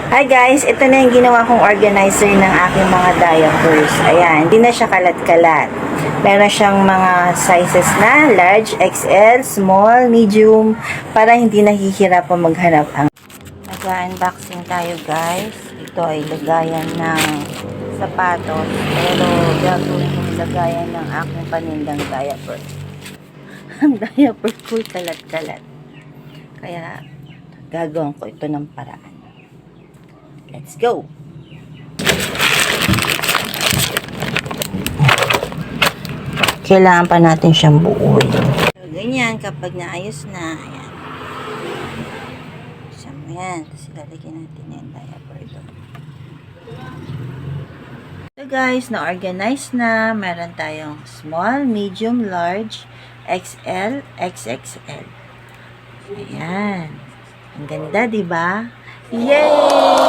Hi guys, ito na yung ginawa kong organizer ng aking mga diapers. Ayan, hindi na siya kalat-kalat. Meron siyang mga sizes na large, XL, small, medium, para hindi nahihirapan maghanap ang nag-unboxing tayo guys. Ito ay lagayan ng sapatos, pero gagawin kong lagayan ng aking panindang diaper. Ang diaper ko kalat-kalat. Kaya gagawin ko ito ng paraan. Let's go! Kailangan pa natin siyang buuin. So, ganyan, kapag naayos na, ayan. Isa mo yan. Tapos ilalagyan natin yung diaper doon. So guys, na-organize na. Meron tayong small, medium, large, XL, XXL. Ayan. Ang ganda, diba? Yay!